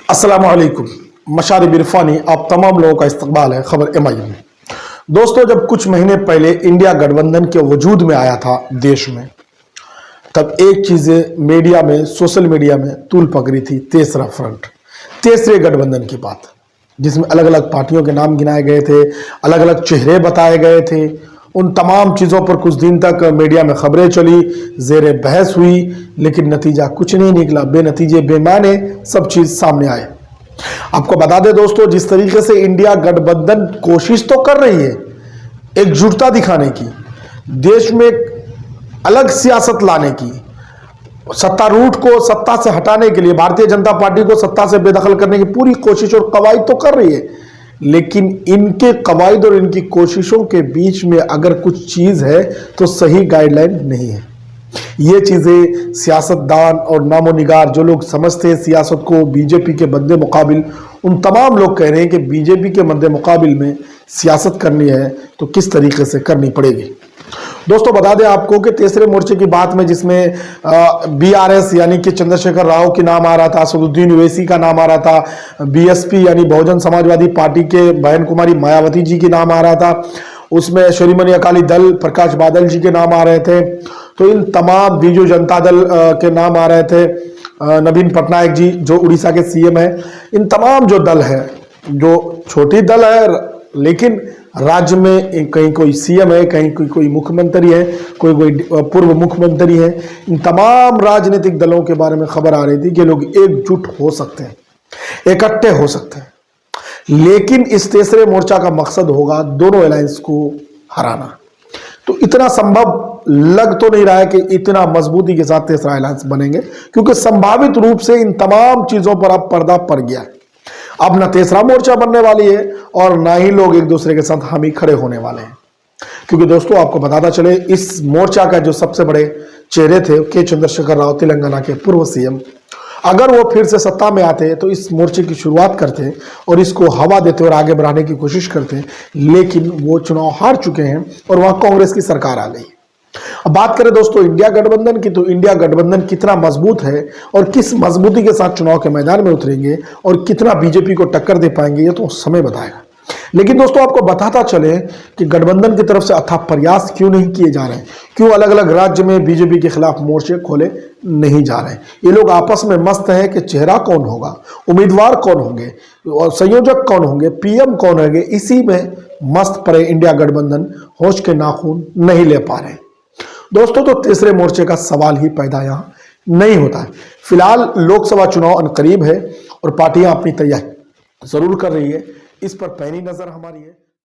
अस्सलाम वालेकुम। मशारिब इरफानी आप तमाम लोगों का इस्तकबाल है खबर MIM में। दोस्तों, जब कुछ महीने पहले इंडिया गठबंधन के वजूद में आया था देश में, तब एक चीज़ मीडिया में, सोशल मीडिया में तूल पकड़ी थी, तीसरा फ्रंट, तीसरे गठबंधन की बात, जिसमें अलग अलग पार्टियों के नाम गिनाए गए थे, अलग अलग चेहरे बताए गए थे। उन तमाम चीज़ों पर कुछ दिन तक मीडिया में खबरें चली, ज़ेरे बहस हुई, लेकिन नतीजा कुछ नहीं निकला। बेनतीजे बेमाने सब चीज़ सामने आए। आपको बता दें दोस्तों, जिस तरीके से इंडिया गठबंधन कोशिश तो कर रही है एकजुटता दिखाने की, देश में अलग सियासत लाने की, सत्तारूढ़ को सत्ता से हटाने के लिए, भारतीय जनता पार्टी को सत्ता से बेदखल करने की पूरी कोशिश और कवायद तो कर रही है, लेकिन इनके कवायद और इनकी कोशिशों के बीच में अगर कुछ चीज़ है तो सही गाइडलाइन नहीं है। ये चीज़ें सियासतदान और नामोनिगार जो लोग समझते हैं सियासत को बीजेपी के मद्दे मुकाबिल, उन तमाम लोग कह रहे हैं कि बीजेपी के मद्दे मुकाबिल में सियासत करनी है तो किस तरीके से करनी पड़ेगी। दोस्तों, बता दें आपको कि तीसरे मोर्चे की बात में, जिसमें BRS यानी कि चंद्रशेखर राव के नाम आ रहा था, असदुद्दीन ओवैसी का नाम आ रहा था, BSP यानी बहुजन समाजवादी पार्टी के बहन कुमारी मायावती जी के नाम आ रहा था, उसमें शिरोमणि अकाली दल प्रकाश बादल जी के नाम आ रहे थे, तो इन तमाम बीजू जनता दल के नाम आ रहे थे, नवीन पटनायक जी जो उड़ीसा के CM है, इन तमाम जो दल है, जो छोटी दल है लेकिन राज्य में कहीं कोई CM है, कहीं कोई मुख्यमंत्री है, कोई पूर्व मुख्यमंत्री है, इन तमाम राजनीतिक दलों के बारे में खबर आ रही थी कि लोग एकजुट हो सकते हैं, इकट्ठे हो सकते हैं, लेकिन इस तीसरे मोर्चा का मकसद होगा दोनों अलायंस को हराना। तो इतना संभव लग तो नहीं रहा है कि इतना मजबूती के साथ तीसरा अलायंस बनेंगे, क्योंकि संभावित रूप से इन तमाम चीजों पर अब पर्दा पड़ गया है। अब ना तीसरा मोर्चा बनने वाली है और ना ही लोग एक दूसरे के साथ हामी खड़े होने वाले हैं, क्योंकि दोस्तों आपको बताता चले, इस मोर्चा का जो सबसे बड़े चेहरे थे के चंद्रशेखर राव, तेलंगाना के पूर्व CM, अगर वो फिर से सत्ता में आते तो इस मोर्चे की शुरुआत करते और इसको हवा देते और आगे बढ़ाने की कोशिश करते, लेकिन वो चुनाव हार चुके हैं और वहां कांग्रेस की सरकार आ गई। अब बात करें दोस्तों इंडिया गठबंधन की, तो इंडिया गठबंधन कितना मजबूत है और किस मजबूती के साथ चुनाव के मैदान में उतरेंगे और कितना बीजेपी को टक्कर दे पाएंगे, ये तो समय बताएगा। लेकिन दोस्तों आपको बताता चले कि गठबंधन की तरफ से अथक प्रयास क्यों नहीं किए जा रहे हैं, क्यों अलग अलग राज्य में बीजेपी के खिलाफ मोर्चे खोले नहीं जा रहे हैं। ये लोग आपस में मस्त हैं कि चेहरा कौन होगा, उम्मीदवार कौन होंगे और संयोजक कौन होंगे, PM कौन होंगे, इसी में मस्त पड़े इंडिया गठबंधन होश के नाखून नहीं ले पा रहे। दोस्तों, तो तीसरे मोर्चे का सवाल ही पैदा यहां नहीं होता है। फिलहाल लोकसभा चुनाव अनकरीब है और पार्टियां अपनी तैयारी जरूर कर रही है, इस पर पैनी नजर हमारी है।